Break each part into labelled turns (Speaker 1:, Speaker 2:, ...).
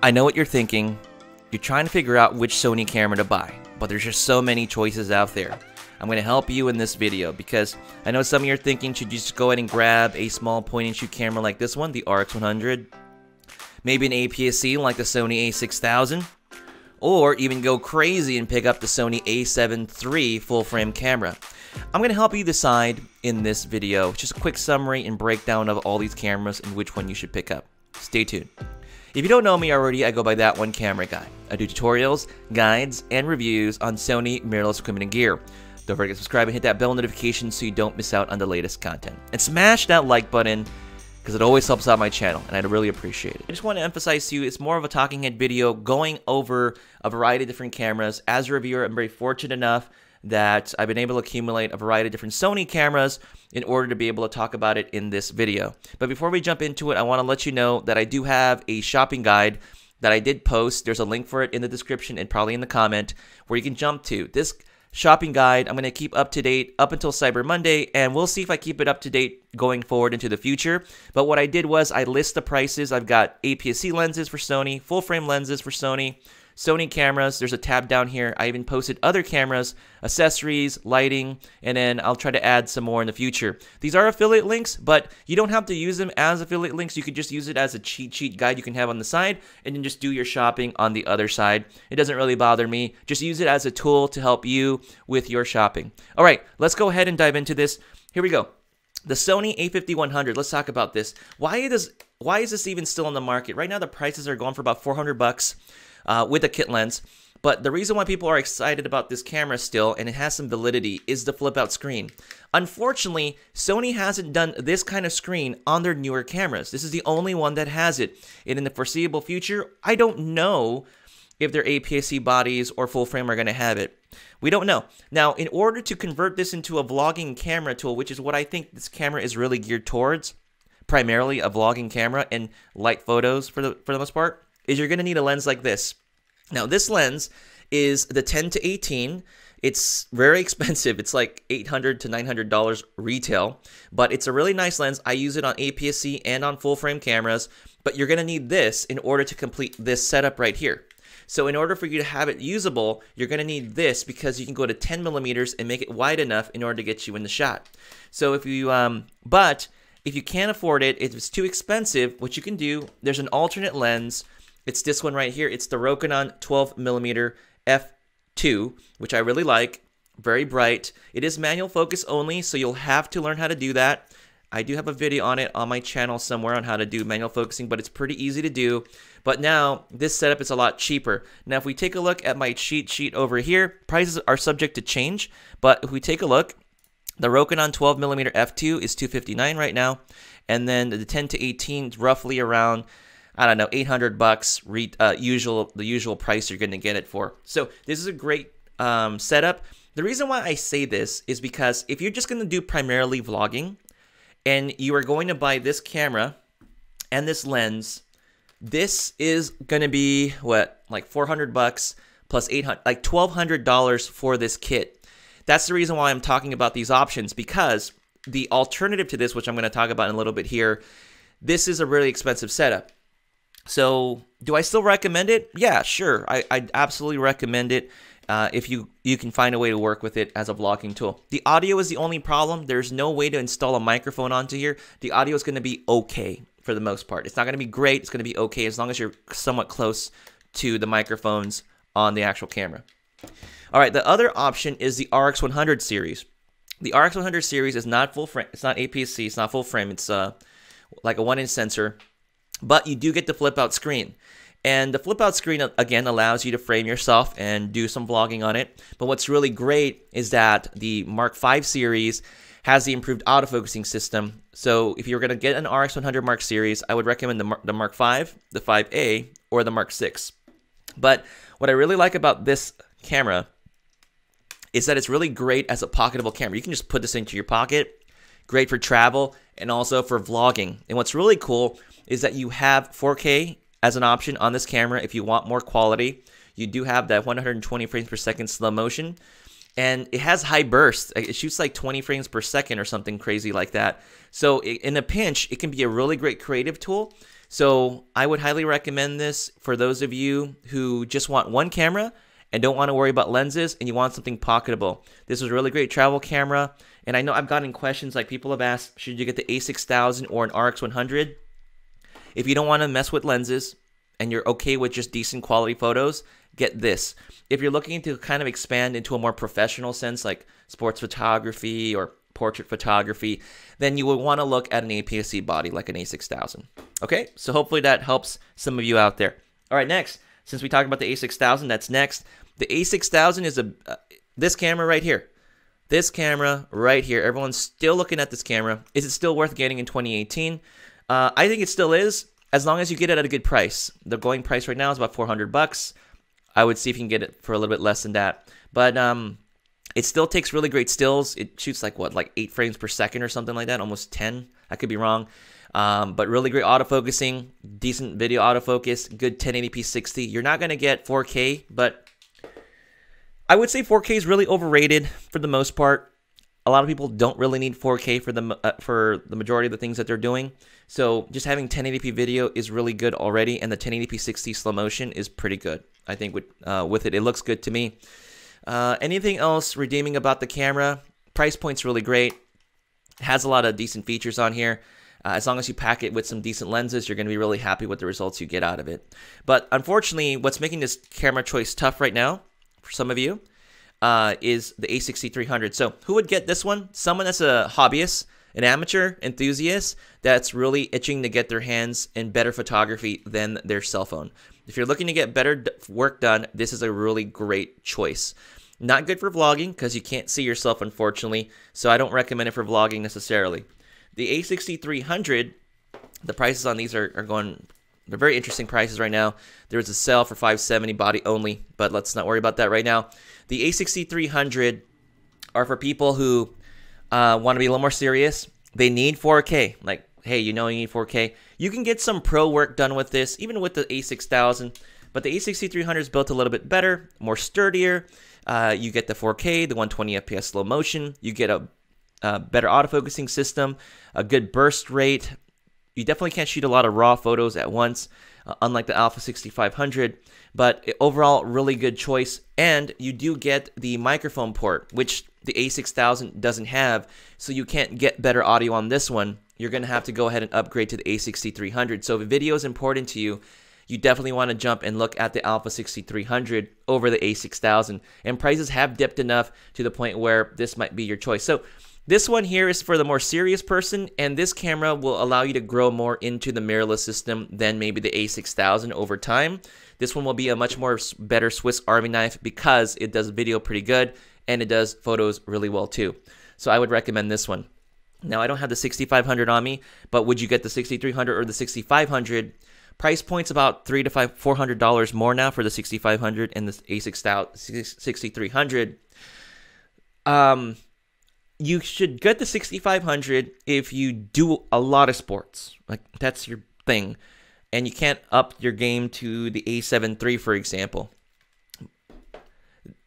Speaker 1: I know what you're thinking. You're trying to figure out which Sony camera to buy, but there's just so many choices out there. I'm going to help you in this video because I know some of you are thinking, should you just go ahead and grab a small point-and-shoot camera like this one, the RX100, maybe an APS-C like the Sony a6000, or even go crazy and pick up the Sony a7 III full-frame camera. I'm going to help you decide in this video, just a quick summary and breakdown of all these cameras and which one you should pick up. Stay tuned. If you don't know me already, I go by That One Camera Guy. I do tutorials, guides, and reviews on Sony mirrorless equipment and gear. Don't forget to subscribe and hit that bell notification so you don't miss out on the latest content. And smash that like button because it always helps out my channel and I'd really appreciate it. I just want to emphasize to you, it's more of a talking head video going over a variety of different cameras. As a reviewer, I'm very fortunate enough that I've been able to accumulate a variety of different Sony cameras in order to be able to talk about it in this video. But before we jump into it, I want to let you know that I do have a shopping guide that I did post. There's a link for it in the description and probably in the comment where you can jump to. This shopping guide I'm going to keep up to date up until Cyber Monday, and we'll see if I keep it up to date going forward into the future. But what I did was I list the prices. I've got APS-C lenses for Sony, full frame lenses for Sony, Sony cameras. There's a tab down here. I even posted other cameras, accessories, lighting, and then I'll try to add some more in the future. These are affiliate links, but you don't have to use them as affiliate links. You could just use it as a cheat sheet guide you can have on the side and then just do your shopping on the other side. It doesn't really bother me. Just use it as a tool to help you with your shopping. All right, let's go ahead and dive into this. Here we go. The Sony a5100, let's talk about this. Why is this even still on the market? Right now the prices are going for about $400 with a kit lens. But the reason why people are excited about this camera still, and it has some validity, is the flip out screen. Unfortunately, Sony hasn't done this kind of screen on their newer cameras. This is the only one that has it. And in the foreseeable future, I don't know if their APS-C bodies or full frame are going to have it. We don't know. Now, in order to convert this into a vlogging camera tool, which is what I think this camera is really geared towards, primarily a vlogging camera and light photos for the most part, is you're going to need a lens like this. Now, this lens is the 10-18. It's very expensive. It's like $800 to $900 retail, but it's a really nice lens. I use it on APS-C and on full frame cameras, but you're going to need this in order to complete this setup right here. So in order for you to have it usable, you're going to need this because you can go to 10 millimeters and make it wide enough in order to get you in the shot. So if you, but if you can't afford it, if it's too expensive, what you can do, there's an alternate lens. It's this one right here. It's the Rokinon 12mm f2, which I really like. Very bright. It is manual focus only, so you'll have to learn how to do that. I do have a video on it on my channel somewhere on how to do manual focusing, but it's pretty easy to do. But now, this setup is a lot cheaper. Now, if we take a look at my cheat sheet over here, prices are subject to change, but if we take a look, the Rokinon 12mm f2 is $259 right now, and then the 10-18 is roughly around, I don't know, $800 the usual price you're going to get it for. So this is a great setup. The reason why I say this is because if you're just going to do primarily vlogging and you are going to buy this camera and this lens, this is going to be what, like $400 plus $800, like $1,200 for this kit. That's the reason why I'm talking about these options, because the alternative to this, which I'm going to talk about in a little bit here, this is a really expensive setup. So, do I still recommend it? Yeah, sure. I absolutely recommend it if you can find a way to work with it as a vlogging tool. The audio is the only problem. There's no way to install a microphone onto here. The audio is going to be okay for the most part. It's not going to be great. It's going to be okay as long as you're somewhat close to the microphones on the actual camera. All right, the other option is the RX100 series. The RX100 series is not full frame. It's not APS-C. It's not full frame. It's like a 1-inch sensor. But you do get the flip out screen. And the flip out screen, again, allows you to frame yourself and do some vlogging on it. But what's really great is that the Mark V series has the improved autofocusing system. So if you're going to get an RX100 Mark series, I would recommend the Mark V, the 5A, or the Mark VI. But what I really like about this camera is that it's really great as a pocketable camera. You can just put this into your pocket. Great for travel and also for vlogging. And what's really cool is that you have 4K as an option on this camera if you want more quality. You do have that 120 frames per second slow motion, and it has high burst. It shoots like 20 frames per second or something crazy like that. So in a pinch, it can be a really great creative tool. So I would highly recommend this for those of you who just want one camera and don't want to worry about lenses and you want something pocketable. This is a really great travel camera. And I know I've gotten questions like people have asked, should you get the A6000 or an RX100? If you don't want to mess with lenses and you're okay with just decent quality photos, get this. If you're looking to kind of expand into a more professional sense like sports photography or portrait photography, then you would want to look at an APS-C body like an A6000. Okay, so hopefully that helps some of you out there. All right, next, since we talked about the A6000, that's next. The A6000 is this camera right here. This camera right here. Everyone's still looking at this camera. Is it still worth getting in 2018? I think it still is, as long as you get it at a good price. The going price right now is about $400. I would see if you can get it for a little bit less than that. But it still takes really great stills. It shoots like 8 frames per second or something like that, almost 10. I could be wrong. But really great autofocusing, decent video autofocus, good 1080p 60. You're not going to get 4K, but I would say 4K is really overrated for the most part. A lot of people don't really need 4K for the majority of the things that they're doing. So just having 1080p video is really good already, and the 1080p 60 slow motion is pretty good. I think with it looks good to me. Anything else redeeming about the camera? Price point's really great. It has a lot of decent features on here. As long as you pack it with some decent lenses, you're going to be really happy with the results you get out of it. But unfortunately, what's making this camera choice tough right now for some of you is the A6300. So who would get this one? Someone that's a hobbyist, an amateur enthusiast that's really itching to get their hands in better photography than their cell phone. If you're looking to get better work done, this is a really great choice. Not good for vlogging because you can't see yourself, unfortunately, so I don't recommend it for vlogging necessarily. The A6300, the prices on these are going, they're very interesting prices right now. There's a sale for $570 body only, but let's not worry about that right now. The A6300 are for people who want to be a little more serious. They need 4K. Like, hey, you know you need 4K. You can get some pro work done with this, even with the A6000, but the A6300 is built a little bit better, more sturdier. You get the 4K, the 120 FPS slow motion. You get a better autofocusing system, a good burst rate. You definitely can't shoot a lot of raw photos at once, unlike the Alpha 6500, but overall, really good choice. And you do get the microphone port, which the A6000 doesn't have, so you can't get better audio on this one. You're going to have to go ahead and upgrade to the A6300. So if video is important to you, you definitely want to jump and look at the Alpha 6300 over the A6000. And prices have dipped enough to the point where this might be your choice. So this one here is for the more serious person, and this camera will allow you to grow more into the mirrorless system than maybe the A6000 over time. This one will be a much more better Swiss Army knife because it does video pretty good and it does photos really well too. So I would recommend this one. Now I don't have the 6500 on me, but would you get the 6300 or the 6500? Price point's about $300 to $400 more now for the 6500 and the A6300. You should get the 6500 if you do a lot of sports, like that's your thing, and you can't up your game to the A7 III, for example.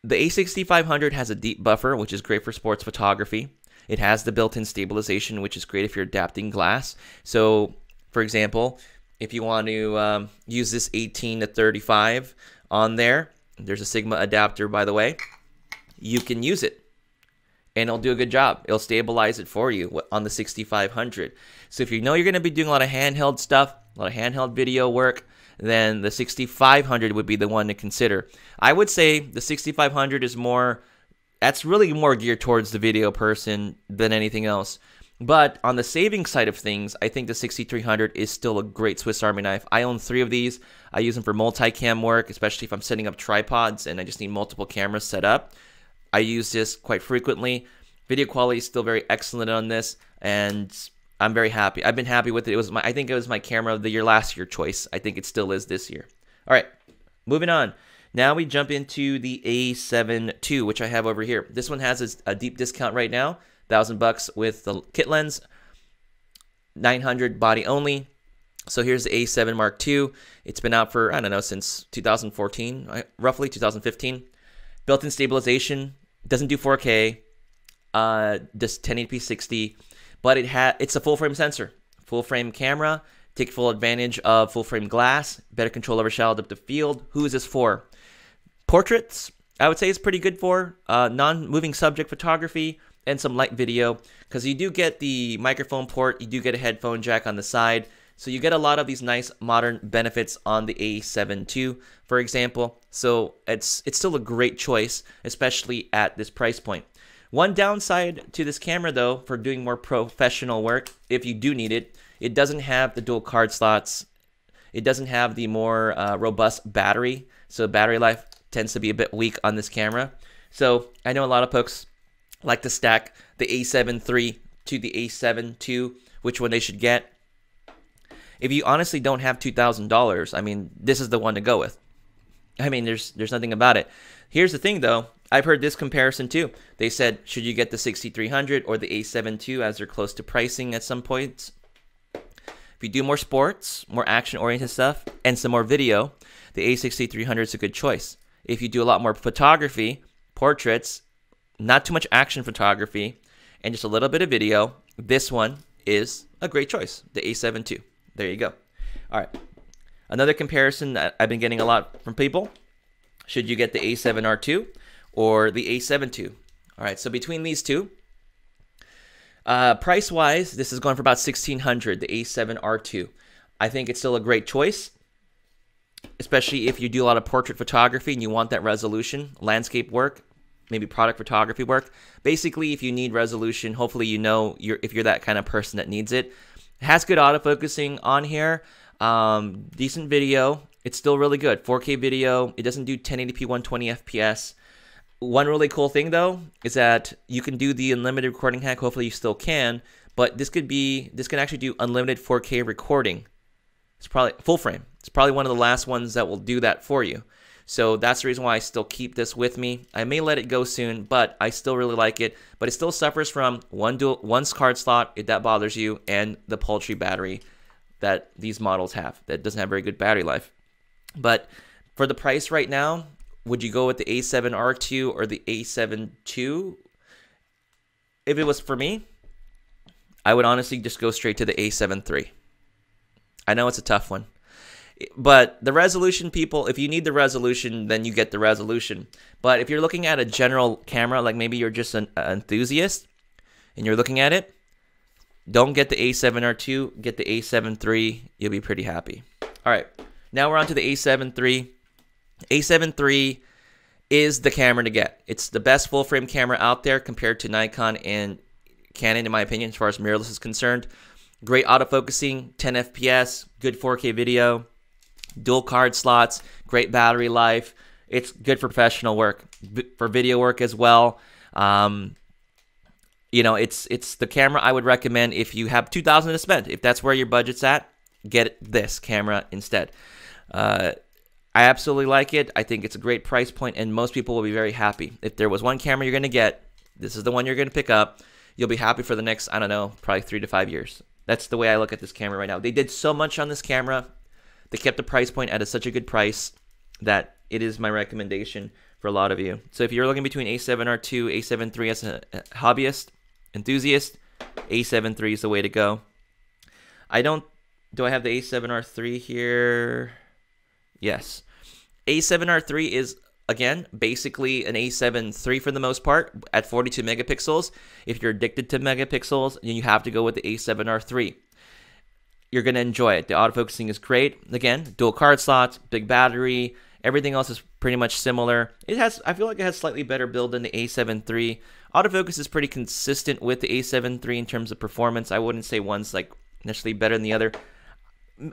Speaker 1: The A6500 has a deep buffer, which is great for sports photography. It has the built-in stabilization, which is great if you're adapting glass. So, for example, if you want to use this 18 to 35 on there, there's a Sigma adapter, by the way, you can use it. And it'll do a good job. It'll stabilize it for you on the 6500. So if you know you're going to be doing a lot of handheld stuff, a lot of handheld video work, then the 6500 would be the one to consider. I would say the 6500 is more, that's really more geared towards the video person than anything else. But on the saving side of things, I think the 6300 is still a great Swiss Army knife. I own 3 of these. I use them for multicam work, especially if I'm setting up tripods and I just need multiple cameras set up. I use this quite frequently. Video quality is still very excellent on this, and I'm very happy. I've been happy with it. I think it was my camera of the year last year choice. I think it still is this year. All right, moving on. Now we jump into the A7 II, which I have over here. This one has a deep discount right now, $1,000 with the kit lens, $900 body only. So here's the A7 Mark II. It's been out for, I don't know, since 2014, roughly 2015. Built-in stabilization, doesn't do 4K, just 1080p 60, but it's a full-frame sensor, full-frame camera, take full advantage of full frame glass, better control over shallow depth of field. Who is this for? Portraits, I would say it's pretty good for non-moving subject photography and some light video, because you do get the microphone port, you do get a headphone jack on the side, so you get a lot of these nice modern benefits on the A7 II, for example. So it's still a great choice, especially at this price point. One downside to this camera though, for doing more professional work, if you do need it, it doesn't have the dual card slots. It doesn't have the more robust battery, so battery life tends to be a bit weak on this camera. So I know a lot of folks like to stack the A7 III to the A7 II, which one they should get. If you honestly don't have $2,000, I mean, this is the one to go with. I mean, there's nothing about it. Here's the thing though, I've heard this comparison too. They said, should you get the 6300 or the A7 II, as they're close to pricing at some points? If you do more sports, more action-oriented stuff, and some more video, the A6300 is a good choice. If you do a lot more photography, portraits, not too much action photography, and just a little bit of video, this one is a great choice, the A7 II. There you go. All right. Another comparison that I've been getting a lot from people, should you get the A7R2 or the A7 II? All right, so between these two, price-wise, this is going for about $1,600, the A7R2. I think it's still a great choice, especially if you do a lot of portrait photography and you want that resolution, landscape work, maybe product photography work. Basically, if you need resolution, hopefully you know if you're that kind of person that needs it. It has good autofocusing on here, decent video. It's still really good, 4K video. It doesn't do 1080p 120 FPS. One really cool thing though is that you can do the unlimited recording hack. Hopefully you still can, but this can actually do unlimited 4K recording. It's probably full frame. It's probably one of the last ones that will do that for you. So that's the reason why I still keep this with me. I may let it go soon, but I still really like it. But it still suffers from one card slot, if that bothers you, and the paltry battery that these models have. That doesn't have very good battery life. But for the price right now, would you go with the A7R2 or the A7 II? If it was for me, I would honestly just go straight to the A7 III. I know it's a tough one. But the resolution, people, if you need the resolution, then you get the resolution. But if you're looking at a general camera, like maybe you're just an enthusiast and you're looking at it, don't get the A7R2, get the A7 III. You'll be pretty happy. All right, now we're on to the A7 III. A7 III is the camera to get. It's the best full frame camera out there compared to Nikon and Canon, in my opinion, as far as mirrorless is concerned. Great autofocusing, 10 FPS, good 4K video, dual card slots, great battery life. It's good for professional work, for video work as well. You know, it's the camera I would recommend if you have $2,000 to spend. If that's where your budget's at, get this camera instead. I absolutely like it. I think it's a great price point, and most people will be very happy. If there was one camera you're going to get, this is the one you're going to pick up. You'll be happy for the next, I don't know, probably 3 to 5 years. That's the way I look at this camera right now. They did so much on this camera. They kept the price point at such a good price that it is my recommendation for a lot of you. So if you're looking between A7R2, A7 III as a hobbyist, enthusiast, A7 III is the way to go. Do I have the A7R3 here? Yes. A7R3 is, again, basically an A7 III for the most part at 42 megapixels. If you're addicted to megapixels, then you have to go with the A7R3. You're going to enjoy it. The autofocusing is great. Again, dual card slots, big battery. Everything else is pretty much similar. I feel like it has slightly better build than the A7 III. Autofocus is pretty consistent with the A7 III in terms of performance. I wouldn't say one's like necessarily better than the other.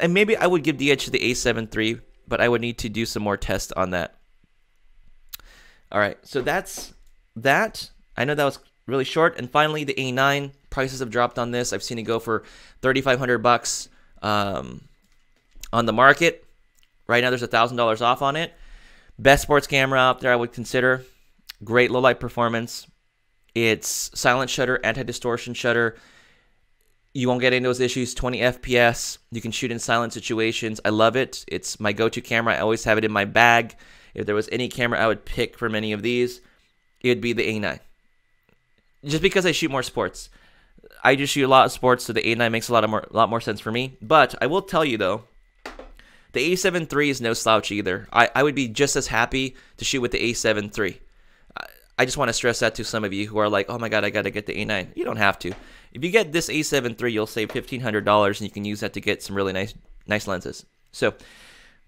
Speaker 1: And maybe I would give the edge to the A7 III, but I would need to do some more tests on that. All right, so that's that. I know that was really short. And finally, the A9 prices have dropped on this. I've seen it go for $3,500 on the market. Right now, there's $1,000 off on it. Best sports camera out there, I would consider. Great low light performance. It's silent shutter, anti-distortion shutter. You won't get any of those issues. 20 FPS. You can shoot in silent situations. I love it. It's my go-to camera. I always have it in my bag. If there was any camera I would pick from any of these, it would be the A9. Just because I shoot more sports. I just shoot a lot of sports, so the A9 makes a lot more sense for me. But I will tell you though, the A7 III is no slouch either. I would be just as happy to shoot with the A7 III. I just want to stress that to some of you who are like, oh my god, I gotta get the A9. You don't have to. If you get this A7 III, you'll save $1,500, and you can use that to get some really nice lenses. So,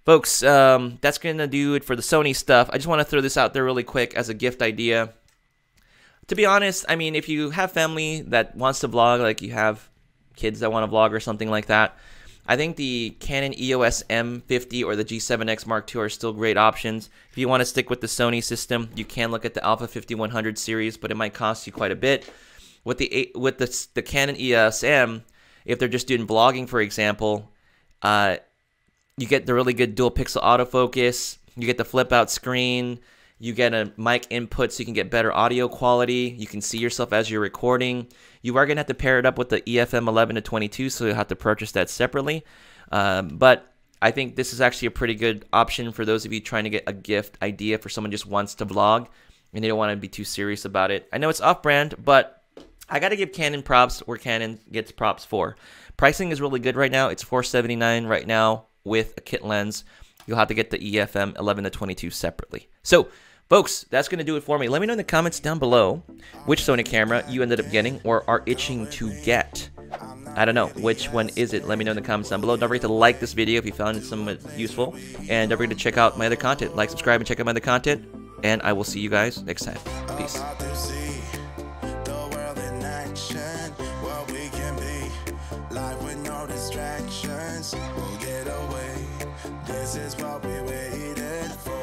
Speaker 1: folks, that's gonna do it for the Sony stuff. I just want to throw this out there really quick as a gift idea. To be honest, I mean, if you have family that wants to vlog, like you have kids that want to vlog or something like that, I think the Canon EOS M50 or the G7X Mark II are still great options. If you want to stick with the Sony system, you can look at the Alpha 5100 series, but it might cost you quite a bit. With the Canon EOS M, if they're just doing vlogging, for example, you get the really good dual pixel autofocus, you get the flip out screen, you get a mic input so you can get better audio quality, you can see yourself as you're recording. You are going to have to pair it up with the EFM 11 to 22, so you'll have to purchase that separately. But I think this is actually a pretty good option for those of you trying to get a gift idea for someone who just wants to vlog and they don't want to be too serious about it. I know it's off-brand, but I got to give Canon props where Canon gets props for. Pricing is really good right now. It's $479 right now with a kit lens. You'll have to get the EFM 11 to 22 separately. So, folks, that's going to do it for me. Let me know in the comments down below which Sony camera you ended up getting or are itching to get. I don't know. Which one is it? Let me know in the comments down below. Don't forget to like this video if you found it somewhat useful. And don't forget to check out my other content. Like, subscribe, and check out my other content. And I will see you guys next time. Peace. This is what we waited for.